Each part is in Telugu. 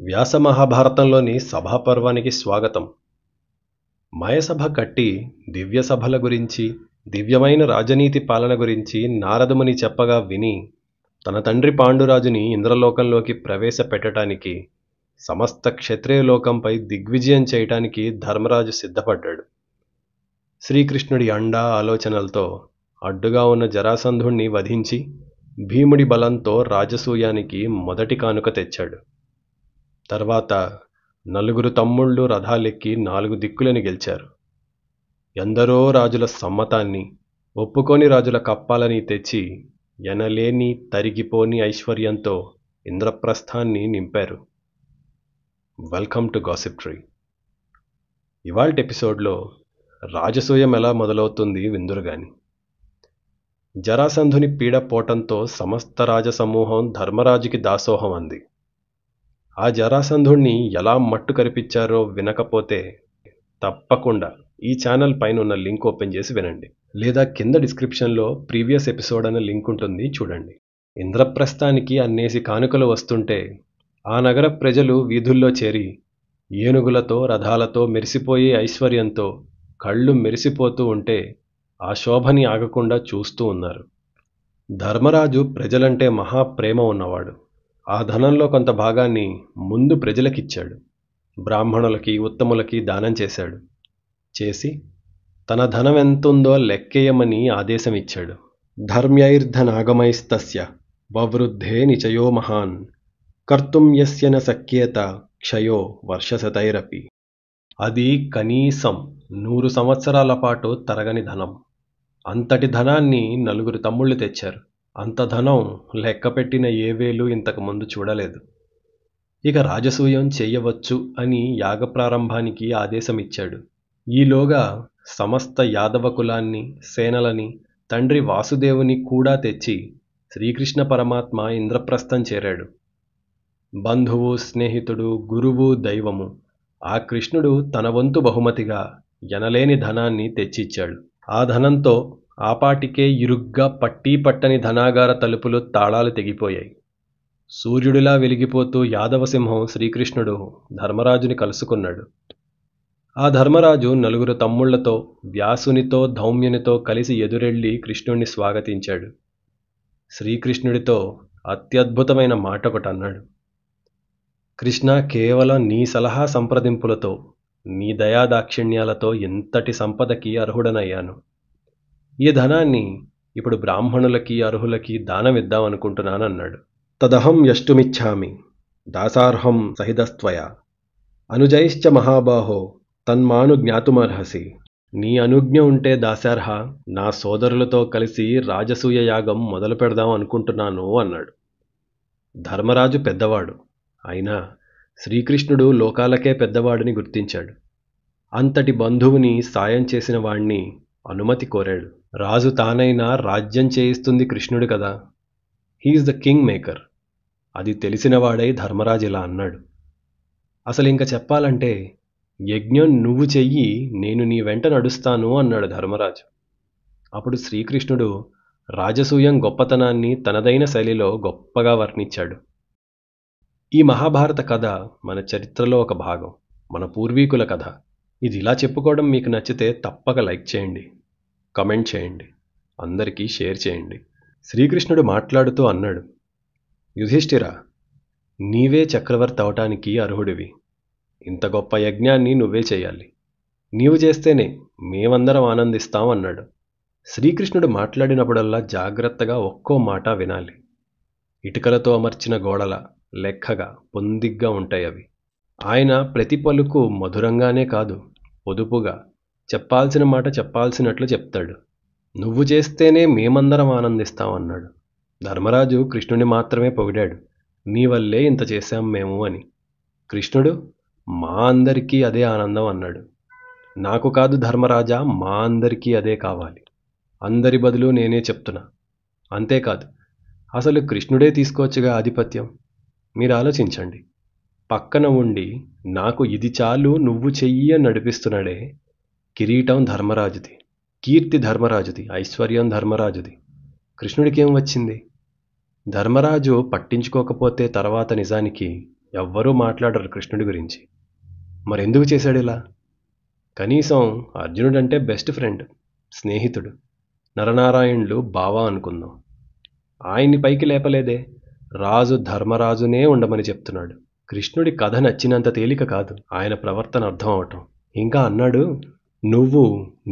వ్యాస మహాభారతంలోని సభాపర్వానికి స్వాగతం. మయసభ కట్టి దివ్యసభల గురించి, దివ్యమైన రాజనీతి పాలన గురించి నారదముని చెప్పగా విని తన తండ్రి పాండురాజుని ఇంద్రలోకంలోకి ప్రవేశపెట్టడానికి, సమస్త క్షత్రియలోకంపై దిగ్విజయం చేయటానికి ధర్మరాజు సిద్ధపడ్డాడు. శ్రీకృష్ణుడి అండా ఆలోచనలతో అడ్డుగా ఉన్న జరాసంధుణ్ణి వధించి భీముడి బలంతో రాజసూయానికి మొదటి కానుక తెచ్చాడు. తర్వాత నలుగురు తమ్ముళ్ళు రథాలెక్కి 4 దిక్కులని గెలిచారు. ఎందరో రాజుల సమ్మతాన్ని, ఒప్పుకోని రాజుల కప్పాలని తెచ్చి ఎనలేని తరిగిపోని ఐశ్వర్యంతో ఇంద్రప్రస్థాన్ని నింపారు. Welcome to gossip tree. ఇవాల్టి ఎపిసోడ్లో రాజసూయం ఎలా మొదలవుతుంది విందురుగాని. జరాసంధుని పీడ పోటంతో సమస్త రాజసమూహం ధర్మరాజుకి దాసోహం అంది. ఆ జరాసంధుణ్ణి ఎలా మట్టు కరిపించారో వినకపోతే తప్పకుండా ఈ ఛానల్ పైన ఉన్న లింక్ ఓపెన్ చేసి వినండి, లేదా కింద డిస్క్రిప్షన్లో ప్రీవియస్ ఎపిసోడ్ అనే లింక్ ఉంటుంది, చూడండి. ఇంద్రప్రస్థానికి అన్నేసి కానుకలు వస్తుంటే ఆ నగర ప్రజలు వీధుల్లో చేరి ఏనుగులతో రథాలతో మెరిసిపోయే ఐశ్వర్యంతో కళ్ళు మెరిసిపోతూ ఉంటే ఆ శోభని ఆగకుండా చూస్తూ ఉన్నారు. ధర్మరాజు ప్రజలంటే మహాప్రేమ ఉన్నవాడు. ఆ ధనంలో కొంత భాగాన్ని ముందు ప్రజలకిచ్చాడు. బ్రాహ్మణులకి, ఉత్తములకి దానం చేశాడు. చేసి తన ధనం ఎంతుందో లెక్కేయమని ఆదేశం ఇచ్చాడు. ధర్మ్యైర్ధనాగమైస్తస్య వవృద్ధే నిచయో మహాన్ కర్తుం యస్య న శక్యేత క్షయో వర్షశతైరపి. అది కనీసం 100 సంవత్సరాల పాటు తరగని ధనం. అంతటి ధనాన్ని 4 తమ్ముళ్ళు తెచ్చారు. అంత ధనం లెక్కపెట్టిన ఏ వేలు ఇంతకు ముందు చూడలేదు. ఇక రాజసూయం చేయవచ్చు అని యాగ ప్రారంభానికి ఆదేశం ఇచ్చాడు. ఈలోగా సమస్త యాదవ కులాన్ని, సేనలని, తండ్రి వాసుదేవుని కూడా తెచ్చి శ్రీకృష్ణ పరమాత్మ ఇంద్రప్రస్థం చేరాడు. బంధువు, స్నేహితుడు, గురువు, దైవము ఆ కృష్ణుడు తన వంతు బహుమతిగా ఎనలేని ధనాన్ని తెచ్చిచ్చాడు. ఆ ధనంతో ఆపాటికే ఇరుగ్గా పట్టీ పట్టని ధనాగార తలుపులు తాళాలు తెగిపోయాయి. సూర్యుడిలా వెలిగిపోతూ యాదవసింహం శ్రీకృష్ణుడు ధర్మరాజుని కలుసుకున్నాడు. ఆ ధర్మరాజు 4 తమ్ముళ్లతో, వ్యాసునితో, ధౌమ్యునితో కలిసి ఎదురెళ్ళి కృష్ణుణ్ణి స్వాగతించాడు. శ్రీకృష్ణుడితో అత్యద్భుతమైన మాట ఒకటి అన్నాడు. కృష్ణ, కేవలం నీ సలహా సంప్రదింపులతో, నీ దయాదాక్షిణ్యాలతో ఎంతటి సంపదకి అర్హుడనయ్యాను. ఈ ధనాన్ని ఇప్పుడు బ్రాహ్మణులకి, అర్హులకి దానమిద్దామనుకుంటున్నానన్నాడు. తదహం యష్టుమిచ్ఛామి దాసార్హం సహితస్త్వయా అనుజైశ్చ మహాబాహో తన్మాను జ్ఞాతుమర్హసి. నీ అనుజ్ఞ ఉంటే దాసార్హ, నా సోదరులతో కలిసి రాజసూయ యాగం మొదలు పెడదాం అనుకుంటున్నాను అన్నాడు. ధర్మరాజు పెద్దవాడు అయినా శ్రీకృష్ణుడు లోకాలకే పెద్దవాడిని గుర్తించాడు. అంతటి బంధువుని సాయం చేసిన వాణ్ణి అనుమతి కోరాడు. రాజు తానైనా రాజ్యం చేయిస్తుంది కృష్ణుడు కదా, హీఈస్ ద కింగ్ మేకర్. అది తెలిసినవాడై ధర్మరాజు ఇలా అన్నాడు. అసలు ఇంక చెప్పాలంటే, యజ్ఞం నువ్వు చెయ్యి, నేను నీ వెంట నడుస్తాను అన్నాడు ధర్మరాజు. అప్పుడు శ్రీకృష్ణుడు రాజసూయం గొప్పతనాన్ని తనదైన శైలిలో గొప్పగా వర్ణించాడు. ఈ మహాభారత కథ మన చరిత్రలో ఒక భాగం, మన పూర్వీకుల కథ. ఇది ఇలా చెప్పుకోవడం మీకు నచ్చితే తప్పక లైక్ చేయండి, కమెంట్ చేయండి, అందరికీ షేర్ చేయండి. శ్రీకృష్ణుడు మాట్లాడుతూ అన్నాడు, యుధిష్ఠిరా, నీవే చక్రవర్తి అవటానికి అర్హుడివి. ఇంత గొప్ప యజ్ఞాన్ని నువ్వే చేయాలి. నీవు చేస్తేనే మేమందరం ఆనందిస్తాం అన్నాడు. శ్రీకృష్ణుడు మాట్లాడినప్పుడల్లా జాగ్రత్తగా ఒక్కో మాట వినాలి. ఇటుకలతో అమర్చిన గోడల లెక్కగా పొందిగ్గా ఉంటాయి అవి. ఆయన ప్రతి పలుకు మధురంగానే కాదు, పొదుపుగా, చెప్పాల్సిన మాట చెప్పాల్సినట్లు చెప్తాడు. నువ్వు చేస్తేనే మేమందరం ఆనందిస్తామన్నాడు. ధర్మరాజు కృష్ణుని మాత్రమే పొగిడాడు. నీ వల్లే ఇంత చేశాం మేము అని. కృష్ణుడు మా అందరికీ అదే ఆనందం అన్నాడు. నాకు కాదు ధర్మరాజా, మా అందరికీ అదే కావాలి. అందరి బదులు నేనే చెప్తున్నా. అంతేకాదు, అసలు కృష్ణుడే తీసుకోవచ్చుగా ఆధిపత్యం. మీరు ఆలోచించండి. పక్కన ఉండి నాకు ఇది చాలు నువ్వు చెయ్యి అని నడిపిస్తున్నాడే. కిరీటం ధర్మరాజుది, కీర్తి ధర్మరాజుది, ఐశ్వర్యం ధర్మరాజుది. కృష్ణుడికేం వచ్చింది? ధర్మరాజు పట్టించుకోకపోతే తర్వాత నిజానికి ఎవ్వరూ మాట్లాడరు కృష్ణుడి గురించి. మరెందుకు చేశాడు ఇలా? కనీసం అర్జునుడంటే బెస్ట్ ఫ్రెండ్, స్నేహితుడు, నరనారాయణులు బావా అనుకుందాం. ఆయన్ని పైకి లేపలేదే. రాజు ధర్మరాజునే ఉండమని చెప్తున్నాడు. కృష్ణుడి కథ నచ్చినంత తేలిక కాదు ఆయన ప్రవర్తన అర్థం అవటం. ఇంకా అన్నాడు, నువ్వు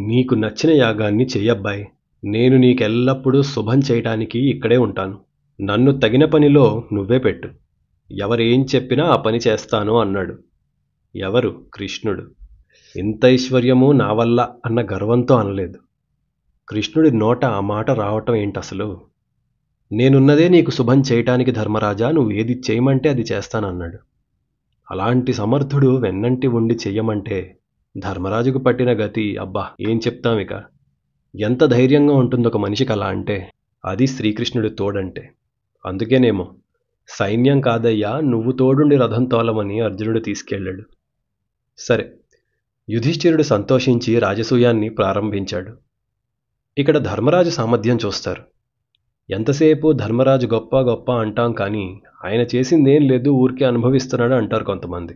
నీకు నచ్చిన యాగాన్ని చెయ్యబ్బాయి. నేను నీకెల్లప్పుడూ శుభం చేయటానికి ఇక్కడే ఉంటాను. నన్ను తగిన పనిలో నువ్వే పెట్టు. ఎవరేం చెప్పినా ఆ పని చేస్తాను అన్నాడు. ఎవరు? కృష్ణుడు. ఇంత ఐశ్వర్యము నా వల్ల అన్న గర్వంతో అనలేదు. కృష్ణుడి నోట ఆ మాట రావటం ఏంటసలు? నేనున్నదే నీకు శుభం చేయటానికి ధర్మరాజా, నువ్వు ఏది చేయమంటే అది చేస్తానన్నాడు. అలాంటి సమర్థుడు వెన్నంటి ఉండి చెయ్యమంటే ధర్మరాజుకు పట్టిన గతి అబ్బా ఏం చెప్తామిక. ఎంత ధైర్యంగా ఉంటుంది ఒక మనిషికి అలా అంటే. అది శ్రీకృష్ణుడి తోడంటే. అందుకేనేమో సైన్యం కాదయ్యా నువ్వు తోడుండి రథం తోలమని అర్జునుడు తీసుకెళ్ళాడు. సరే, యుధిష్ఠిరుడు సంతోషించి రాజసూయాన్ని ప్రారంభించాడు. ఇక్కడ ధర్మరాజు సామర్థ్యం చూస్తారు. ఎంతసేపు ధర్మరాజు గొప్ప గొప్ప అంటాం కానీ ఆయన చేసిందేం లేదు, ఊరికే అనుభవిస్తున్నాడు అంటారు కొంతమంది.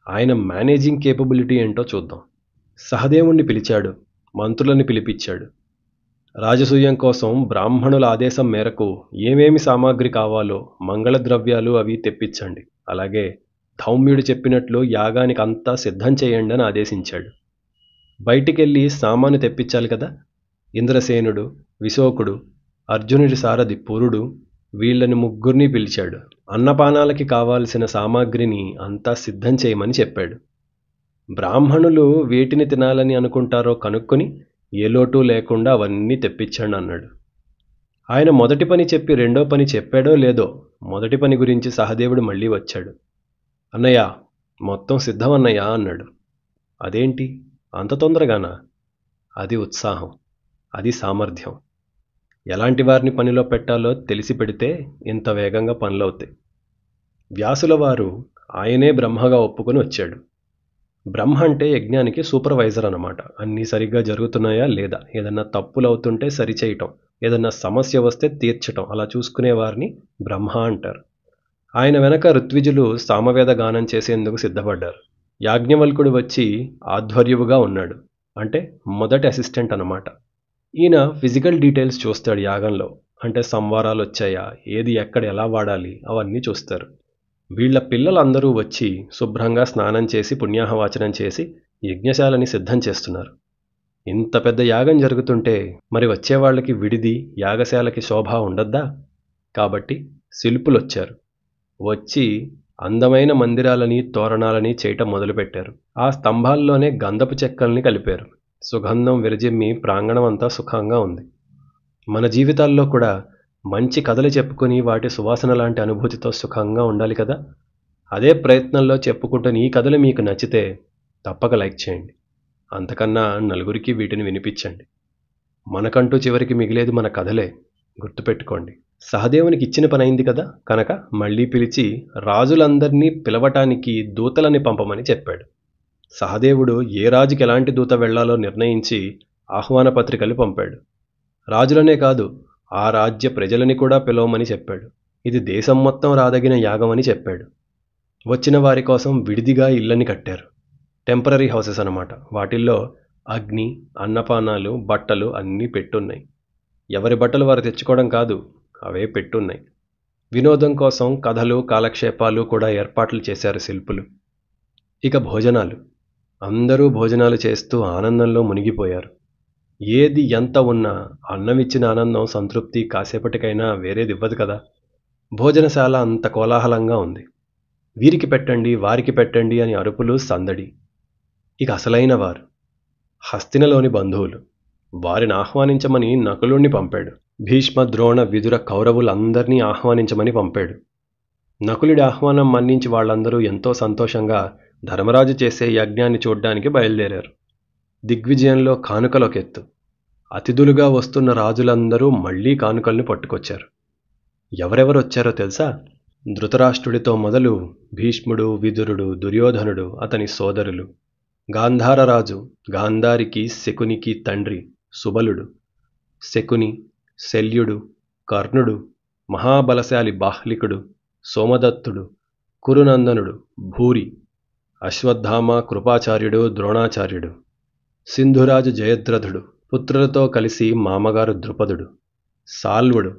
ఆయన మేనేజింగ్ కేపబిలిటీ ఏంటో చూద్దాం. సహదేవుణ్ణి పిలిచాడు, మంత్రులని పిలిపించాడు. రాజసూయం కోసం బ్రాహ్మణుల ఆదేశం మేరకు ఏమేమి సామాగ్రి కావాలో మంగళద్రవ్యాలు అవి తెప్పించండి, అలాగే ధౌమ్యుడు చెప్పినట్లు యాగానికి అంతా సిద్ధం చేయండి అని ఆదేశించాడు. బయటికెళ్ళి సామాను తెప్పించాలి కదా. ఇంద్రసేనుడు, విశోకుడు, అర్జునుడి సారథి పురుడు, వీళ్ళని ముగ్గురిని పిలిచాడు. అన్నపానాలకి కావాల్సిన సామాగ్రిని అంతా సిద్ధం చేయమని చెప్పాడు. బ్రాహ్మణులు వేటిని తినాలని అనుకుంటారో కనుక్కొని ఏ లోటు లేకుండా అవన్నీ తెప్పించండి అన్నాడు. ఆయన మొదటి పని చెప్పి రెండో పని చెప్పాడో లేదో, మొదటి పని గురించి సహదేవుడు మళ్ళీ వచ్చాడు. అన్నయ్య మొత్తం సిద్ధం అన్నయ్య అన్నాడు. అదేంటి అంత తొందరగానా? అది ఉత్సాహం, అది సామర్థ్యం. ఎలాంటి వారిని పనిలో పెట్టాలో తెలిసి పెడితే ఇంత వేగంగా పనులవుతాయి. వ్యాసుల వారు ఆయనే బ్రహ్మగా ఒప్పుకొని వచ్చాడు. బ్రహ్మ అంటే యజ్ఞానికి సూపర్వైజర్ అన్నమాట. అన్నీ సరిగ్గా జరుగుతున్నాయా లేదా, ఏదన్నా తప్పులు అవుతుంటే సరిచేయటం, ఏదన్నా సమస్య వస్తే తీర్చటం, అలా చూసుకునే వారిని బ్రహ్మ అంటారు. ఆయన వెనక ఋత్విజులు సామవేద గానం చేసేందుకు సిద్ధపడ్డారు. యాజ్ఞవల్కుడు వచ్చి ఆధ్వర్యువుగా ఉన్నాడు, అంటే మొదటి అసిస్టెంట్ అన్నమాట. ఈయన ఫిజికల్ డీటెయిల్స్ చూస్తాడు యాగంలో, అంటే సంవారాలు వచ్చాయా, ఏది ఎక్కడ ఎలా వాడాలి అవన్నీ చూస్తారు. వీళ్ల పిల్లలందరూ వచ్చి శుభ్రంగా స్నానం చేసి పుణ్యాహవాచనం చేసి యజ్ఞశాలని సిద్ధం చేస్తున్నారు. ఇంత పెద్ద యాగం జరుగుతుంటే మరి వచ్చేవాళ్ళకి విడిది, యాగశాలకి శోభ ఉండద్దా? కాబట్టి శిల్పులొచ్చారు. వచ్చి అందమైన మందిరాలని తోరణాలని చేయటం మొదలుపెట్టారు. ఆ స్తంభాల్లోనే గంధపు చెక్కల్ని కలిపారు. సుగంధం విరజిమ్మి ప్రాంగణం అంతా సుఖంగా ఉంది. మన జీవితాల్లో కూడా మంచి కథలు చెప్పుకొని వాటి సువాసన లాంటి అనుభూతితో సుఖంగా ఉండాలి కదా. అదే ప్రయత్నంలో చెప్పుకుంటున్న ఈ కథలు మీకు నచ్చితే తప్పక లైక్ చేయండి. అంతకన్నా నలుగురికి వీటిని వినిపించండి. మనకంటూ చివరికి మిగిలేది మన కథలే, గుర్తుపెట్టుకోండి. సహదేవునికి ఇచ్చిన పని అయింది కదా, కనుక మళ్ళీ పిలిచి రాజులందరినీ పిలవటానికి దూతలని పంపమని చెప్పాడు. సహదేవుడు ఏ రాజుకి ఎలాంటి దూత వెళ్లాలో నిర్ణయించి ఆహ్వాన పత్రికలు పంపాడు. రాజులనే కాదు, ఆ రాజ్య ప్రజలని కూడా పిలవమని చెప్పాడు. ఇది దేశం మొత్తం రాదగిన యాగమని చెప్పాడు. వచ్చిన వారి కోసం విడిదిగా ఇళ్ళని కట్టారు. టెంపరరీ హౌసెస్ అన్నమాట. వాటిల్లో అగ్ని, అన్నపానాలు, బట్టలు అన్నీ పెట్టున్నాయి. ఎవరి బట్టలు వారు తెచ్చుకోవడం కాదు, అవే పెట్టున్నాయి. వినోదం కోసం కథలు, కాలక్షేపాలు కూడా ఏర్పాట్లు చేశారు శిల్పులు. ఇక భోజనాలు. అందరూ భోజనాలు చేస్తూ ఆనందంలో మునిగిపోయారు. ఏది ఎంత ఉన్నా అన్నమిచ్చిన ఆనందం, సంతృప్తి కాసేపటికైనా వేరేదివ్వదు కదా. భోజనశాల అంత కోలాహలంగా ఉంది. వీరికి పెట్టండి, వారికి పెట్టండి అని అరుపులు, సందడి. ఇక అసలైన వారు హస్తినలోని బంధువులు. వారిని ఆహ్వానించమని నకులుణ్ణి పంపాడు. భీష్మ, ద్రోణ, విదుర, కౌరవులందరినీ ఆహ్వానించమని పంపాడు. నకులుడి ఆహ్వానం మన్నించి వాళ్ళందరూ ఎంతో సంతోషంగా ధర్మరాజు చేసే యజ్ఞాన్ని చూడ్డానికి బయలుదేరారు. దిగ్విజయంలో కానుకలొకెత్తు. అతిథులుగా వస్తున్న రాజులందరూ మళ్లీ కానుకల్ని పట్టుకొచ్చారు. ఎవరెవరొచ్చారో తెలుసా? ధృతరాష్ట్రుడితో మొదలు భీష్ముడు, విదురుడు, దుర్యోధనుడు, అతని సోదరులు, గాంధారరాజు, గాంధారికి శకునికి తండ్రి సుబలుడు, శకుని, శల్యుడు, కర్ణుడు, మహాబలశాలి బాహ్లికుడు, సోమదత్తుడు, కురునందనుడు భూరి, అశ్వత్థామ కృపాచార్యుడు ద్రోణాచార్యుడు, సింధురాజు జయద్రథుడు పుత్రులతో కలిసి మామగారు ద్రుపదుడు, సాల్వుడు,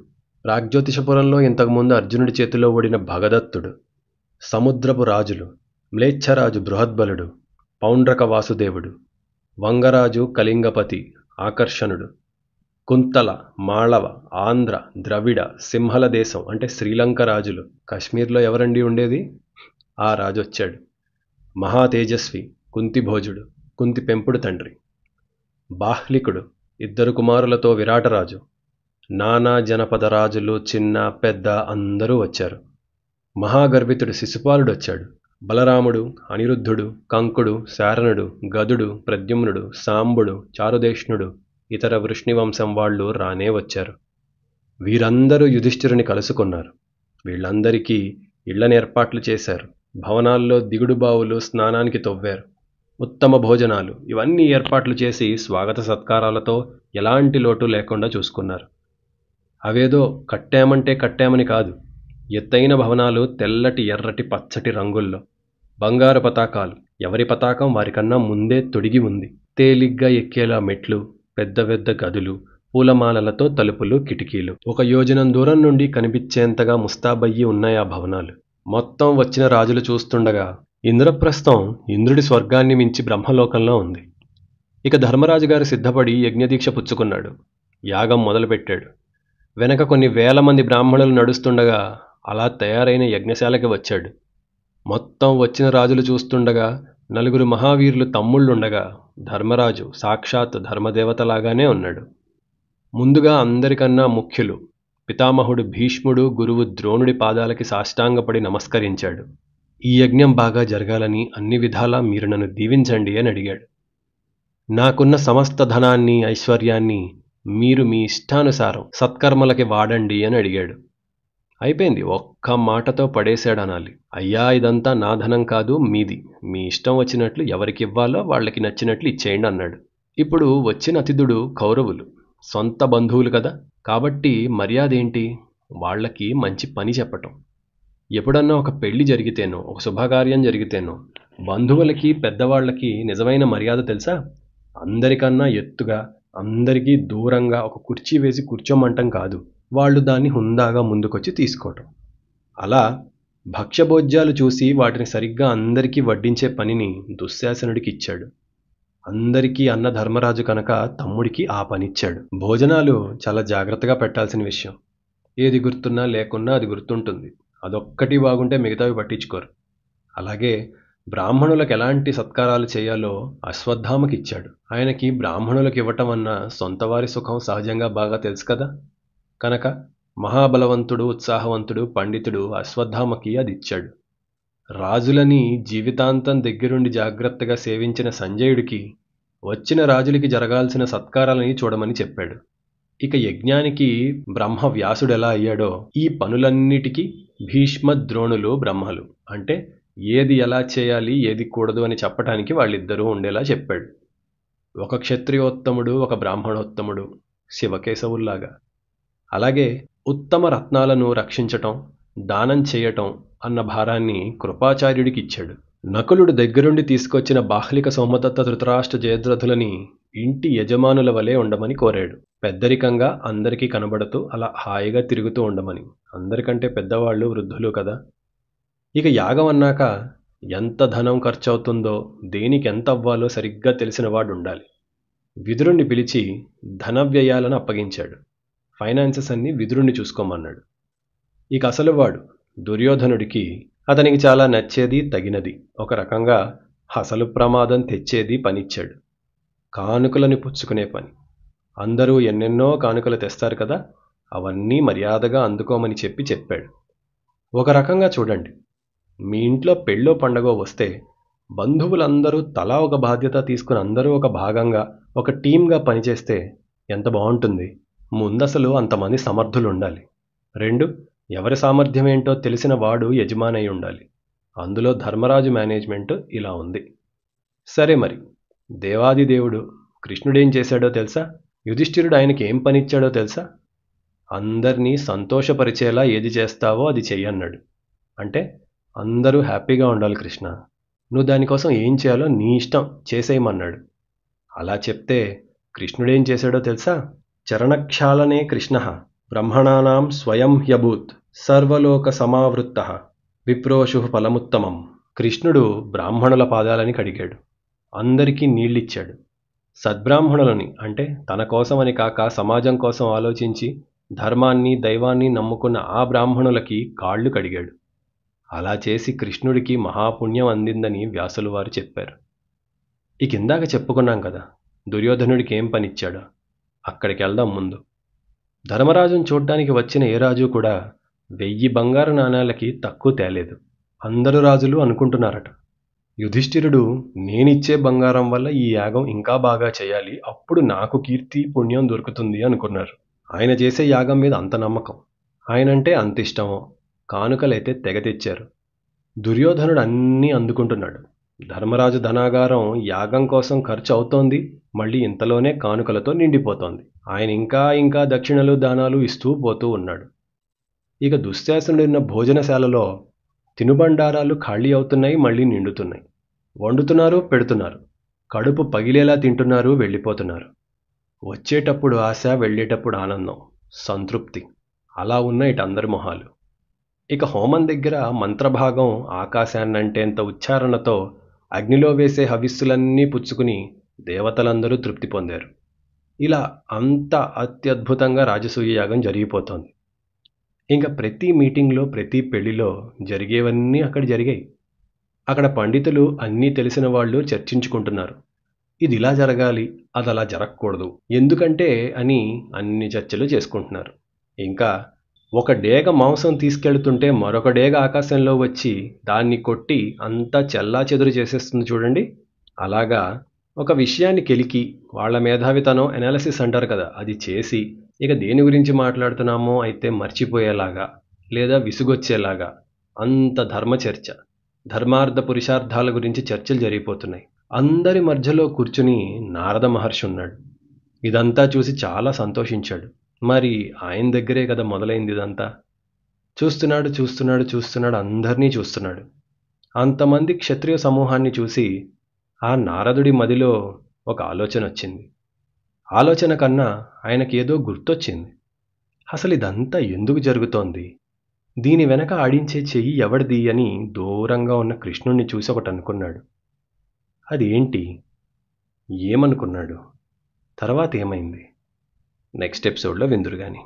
ప్రాగ్జ్యోతిషపురంలో ఇంతకుముందు అర్జునుడి చేతిలో ఓడిన భగదత్తుడు, సముద్రపు రాజులు, మ్లేచ్ఛరాజు బృహద్బలుడు, పౌండ్రక వాసుదేవుడు, వంగరాజు కళింగపతి ఆకర్షణుడు, కుంతల, మాళవ, ఆంధ్ర, ద్రవిడ, సింహల దేశం అంటే శ్రీలంక రాజులు, కాశ్మీర్లో ఎవరండి ఉండేది, ఆ రాజు వచ్చాడు, మహాతేజస్వి కుంతిభోజుడు, కుంతి పెంపుడు తండ్రి, బాహ్లికుడు, 2 కుమారులతో విరాటరాజు, నానా జనపద రాజులు చిన్న పెద్ద అందరూ వచ్చారు. మహాగర్వితుడు శిశుపాలుడు వచ్చాడు. బలరాముడు, అనిరుద్ధుడు, కంకుడు, శారణుడు, గదుడు, ప్రద్యుమ్నుడు, సాంబుడు, చారుదేష్ణుడు, ఇతర వృష్ణివంశం వాళ్ళు రానే వచ్చారు. వీరందరూ యుధిష్ఠిరుని కలుసుకున్నారు. వీళ్ళందరికీ ఇళ్లను ఏర్పాట్లు చేశారు. భవనాల్లో దిగుడు బావులు స్నానానికి తవ్వారు. ఉత్తమ భోజనాలు ఇవన్నీ ఏర్పాట్లు చేసి స్వాగత సత్కారాలతో ఎలాంటి లోటు లేకుండా చూసుకున్నారు. అవేదో కట్టామంటే కట్టామని కాదు, ఎత్తైన భవనాలు తెల్లటి ఎర్రటి పచ్చటి రంగుల్లో, బంగారు పతాకాలు, ఎవరి పతాకం వారికన్నా ముందే తొడిగి ఉంది, తేలిగ్గా ఎక్కేలా మెట్లు, పెద్ద పెద్ద గదులు, పూలమాలలతో తలుపులు కిటికీలు, 1 యోజనం దూరం నుండి కనిపించేంతగా ముస్తాబయ్యి ఉన్నాయి ఆ భవనాలు. మొత్తం వచ్చిన రాజులు చూస్తుండగా ఇంద్రప్రస్థం ఇంద్రుడి స్వర్గాన్ని మించి బ్రహ్మలోకంలో ఉంది. ఇక ధర్మరాజు గారు సిద్ధపడి యజ్ఞదీక్ష పుచ్చుకున్నాడు. యాగం మొదలుపెట్టాడు. వెనక కొన్ని వేల మంది బ్రాహ్మణులు నడుస్తుండగా అలా తయారైన యజ్ఞశాలకి వచ్చాడు. మొత్తం వచ్చిన రాజులు చూస్తుండగా 4 మహావీరులు తమ్ముళ్ళుండగా ధర్మరాజు సాక్షాత్ ధర్మదేవతలాగానే ఉన్నాడు. ముందుగా అందరికన్నా ముఖ్యులు పితామహుడు భీష్ముడు గురువు ద్రోణుడి పాదాలకి సాష్టాంగపడి నమస్కరించాడు. ఈ యజ్ఞం బాగా జరగాలని అన్ని విధాలా మీరు నన్ను దీవించండి అని అడిగాడు. నాకున్న సమస్త ధనాన్ని ఐశ్వర్యాన్ని మీరు మీ ఇష్టానుసారం సత్కర్మలకి వాడండి అని అడిగాడు. అయిపోయింది, ఒక్క మాటతో పడేశాడనాలి. అయ్యా, ఇదంతా నా ధనం కాదు, మీది, మీ ఇష్టం వచ్చినట్లు ఎవరికివ్వాలో వాళ్ళకి నచ్చినట్లు ఇచ్చేయండి అన్నాడు. ఇప్పుడు వచ్చిన అతిథుడు కౌరవులు, సొంత బంధువులు కదా, కాబట్టి మర్యాద ఏంటి, వాళ్ళకి మంచి పని చెప్పటం. ఎప్పుడన్నా ఒక పెళ్లి జరిగితేనో ఒక శుభకార్యం జరిగితేనో బంధువులకి పెద్దవాళ్ళకి నిజమైన మర్యాద తెలుసా? అందరికన్నా ఎత్తుగా అందరికీ దూరంగా ఒక కుర్చీ వేసి కూర్చోమంటం కాదు, వాళ్ళు దాన్ని హుందాగా ముందుకొచ్చి తీసుకోవటం. అలా భక్ష్యభోజ్యాలు చూసి వాటిని సరిగ్గా అందరికీ వడ్డించే పనిని దుశ్శాసనుడికి ఇచ్చాడు. అందరికీ అన్న ధర్మరాజు కనుక తమ్ముడికి ఆ పనిచ్చాడు. భోజనాలు చాలా జాగ్రత్తగా పెట్టాల్సిన విషయం. ఏది గుర్తున్నా లేకున్నా అది గుర్తుంటుంది. అదొక్కటి బాగుంటే మిగతావి పట్టించుకోరు. అలాగే బ్రాహ్మణులకు ఎలాంటి సత్కారాలు చేయాలో అశ్వత్థామకి ఇచ్చాడు. ఆయనకి బ్రాహ్మణులకు ఇవ్వటం అన్న సొంతవారి సుఖం సహజంగా బాగా తెలుసు కదా, కనుక మహాబలవంతుడు ఉత్సాహవంతుడు పండితుడు అశ్వత్థామకి అది ఇచ్చాడు. రాజులని జీవితాంతం దగ్గరుండి జాగ్రత్తగా సేవించిన సంజయుడికి వచ్చిన రాజులకి జరగాల్సిన సత్కారాలని చూడమని చెప్పాడు. ఇక యజ్ఞానికి బ్రహ్మ వ్యాసుడు ఎలా అయ్యాడో ఈ పనులన్నిటికీ భీష్మ ద్రోణులు బ్రహ్మలు, అంటే ఏది ఎలా చేయాలి ఏది కూడదు అని చెప్పటానికి వాళ్ళిద్దరూ ఉండేలా చెప్పాడు. ఒక క్షత్రియోత్తముడు ఒక బ్రాహ్మణోత్తముడు, శివకేశవుల్లాగా. అలాగే ఉత్తమ రత్నాలను రక్షించటం దానం చేయటం అన్న భారాన్ని కృపాచార్యుడికి ఇచ్చాడు. నకులుడు దగ్గరుండి తీసుకొచ్చిన బాహ్లిక సౌమదత్త ధృతరాష్ట్ర జయద్రథులని ఇంటి యజమానుల వలె ఉండమని కోరాడు. పెద్దరికంగా అందరికీ కనబడుతూ అలా హాయిగా తిరుగుతూ ఉండమని. అందరికంటే పెద్దవాళ్ళు వృద్ధులు కదా. ఇక యాగం అన్నాక ఎంత ధనం ఖర్చవుతుందో దేనికి ఎంత అవ్వాలో సరిగ్గా తెలిసిన వాడు ఉండాలి. విదురుణ్ణి పిలిచి ధన వ్యయాలను అప్పగించాడు. ఫైనాన్సెస్ అన్నీ విదురుణ్ణి చూసుకోమన్నాడు. ఇక అసలు వాడు దుర్యోధనుడికి అతనికి చాలా నచ్చేది తగినది, ఒక రకంగా అసలు ప్రమాదం తెచ్చేది పనిచ్చాడు. కానుకలను పుచ్చుకునే పని. అందరూ ఎన్నెన్నో కానుకలు తెస్తారు కదా, అవన్నీ మర్యాదగా అందుకోమని చెప్పాడు. ఒక రకంగా చూడండి, మీ ఇంట్లో పెళ్ళో పండగో వస్తే బంధువులందరూ తలా ఒక బాధ్యత తీసుకుని అందరూ ఒక భాగంగా ఒక టీమ్గా పనిచేస్తే ఎంత బాగుంటుంది. ముందసలు అంతమంది సమర్థులు ఉండాలి. 2, ఎవరి సామర్థ్యం ఏంటో తెలిసిన వాడు యజమానై ఉండాలి. అందులో ధర్మరాజు మేనేజ్మెంట్ ఇలా ఉంది. సరే, మరి దేవాదిదేవుడు కృష్ణుడేం చేశాడో తెలుసా? యుధిష్ఠిరుడు ఆయనకి ఏం పనిచ్చాడో తెలుసా? అందరినీ సంతోషపరిచేలా ఏది చేస్తావో అది చెయ్యన్నాడు. అంటే అందరూ హ్యాపీగా ఉండాలి కృష్ణ. నువ్వు దానికోసం ఏం చేయాలో నీ ఇష్టం చేసేయమన్నాడు. అలా చెప్తే కృష్ణుడేం చేశాడో తెలుసా? చరణక్షాళనే కృష్ణ బ్రహ్మణానాం స్వయం హ్యభూత్ సర్వలోక సమావృత్త విప్రోషు ఫలముత్తమం. కృష్ణుడు బ్రాహ్మణుల పాదాలని కడిగాడు. అందరికీ నీళ్ళిచ్చాడు. సద్బ్రాహ్మణులని అంటే తన కోసమని కాక సమాజం కోసం ఆలోచించి ధర్మాన్ని దైవాన్ని నమ్ముకున్న ఆ బ్రాహ్మణులకి కాళ్ళు కడిగాడు. అలా చేసి కృష్ణుడికి మహాపుణ్యం అందిందని వ్యాసులు వారు చెప్పారు. ఈ కిందాక చెప్పుకున్నాం కదా దుర్యోధనుడికి ఏం పనిచ్చాడో. అక్కడికి వెళ్దాం ముందు. ధర్మరాజును చూడ్డానికి వచ్చిన ఏ రాజు కూడా 1000 బంగారు నాణేలకి తక్కువ తేలేదు. అందరు రాజులు అనుకుంటున్నారట, యుధిష్ఠిరుడు నేనిచ్చే బంగారం వల్ల ఈ యాగం ఇంకా బాగా చేయాలి, అప్పుడు నాకు కీర్తి పుణ్యం దొరుకుతుంది అనుకున్నారు. ఆయన చేసే యాగం మీద అంత నమ్మకం, ఆయనంటే అంత ఇష్టమో కానుకలైతే తెగ తెచ్చారు. దుర్యోధనుడు అన్నీ అందుకుంటున్నాడు. ధర్మరాజు ధనాగారం యాగం కోసం ఖర్చు అవుతోంది, మళ్ళీ ఇంతలోనే కానుకలతో నిండిపోతోంది. ఆయన ఇంకా ఇంకా దక్షిణలు దానాలు ఇస్తూ పోతూ ఉన్నాడు. ఇక దుశ్శాసనుడున్న భోజనశాలలో తినుబండారాలు ఖాళీ అవుతున్నాయి, మళ్ళీ నిండుతున్నాయి. వండుతున్నారు, పెడుతున్నారు. కడుపు పగిలేలా తింటున్నారు, వెళ్ళిపోతున్నారు. వచ్చేటప్పుడు ఆశ, వెళ్ళేటప్పుడు ఆనందం, సంతృప్తి. అలా ఉన్నాయి ఇటందరి మొహాలు. ఇక హోమం దగ్గర మంత్రభాగం ఆకాశాన్నంటేంత ఉచ్చారణతో అగ్నిలో వేసే హవిస్సులన్నీ పుచ్చుకుని దేవతలందరూ తృప్తి పొందారు. ఇలా అంత అత్యద్భుతంగా రాజసూయ యాగం జరిగిపోతోంది. ఇంకా ప్రతి మీటింగ్లో ప్రతి పెళ్లిలో జరిగేవన్నీ అక్కడ జరిగాయి. అక్కడ పండితులు అన్నీ తెలిసిన వాళ్ళు చర్చించుకుంటున్నారు. ఇది ఇలా జరగాలి, అది అలా జరగకూడదు, ఎందుకంటే అని అన్ని చర్చలు చేసుకుంటున్నారు. ఇంకా ఒక డేగ మాంసం తీసుకెళ్తుంటే మరొక డేగ ఆకాశంలో వచ్చి దాన్ని కొట్టి అంతా చెల్లా చెదురు చేసేస్తుంది చూడండి. అలాగా ఒక విషయాన్ని కెలికి వాళ్ళ మేధావితనం ఎనాలిసిస్ అంటారు కదా, అది చేసి ఇక దేని గురించి మాట్లాడుతున్నామో అయితే మర్చిపోయేలాగా లేదా విసుగొచ్చేలాగా అంత ధర్మచర్చ, ధర్మార్థ పురుషార్థాల గురించి చర్చలు జరిగిపోతున్నాయి. అందరి మధ్యలో కూర్చుని నారద మహర్షి ఉన్నాడు. ఇదంతా చూసి చాలా సంతోషించాడు. మరి ఆయన దగ్గరే కదా మొదలైంది ఇదంతా. చూస్తున్నాడు చూస్తున్నాడు చూస్తున్నాడు, అందరినీ చూస్తున్నాడు. అంతమంది క్షత్రియ సమూహాన్ని చూసి ఆ నారదుడి మదిలో ఒక ఆలోచన వచ్చింది. ఆలోచన కన్నా ఆయనకి ఏదో గుర్తొచ్చింది. అసలు ఇదంతా ఎందుకు జరుగుతోంది, దీని వెనక ఆడించే చెయ్యి ఎవడిది అని దూరంగా ఉన్న కృష్ణుణ్ణి చూసి ఒకటి అనుకున్నాడు. అది ఏంటి, ఏమనుకున్నాడు, తర్వాత ఏమైంది నెక్స్ట్ ఎపిసోడ్లో విందురు గాని.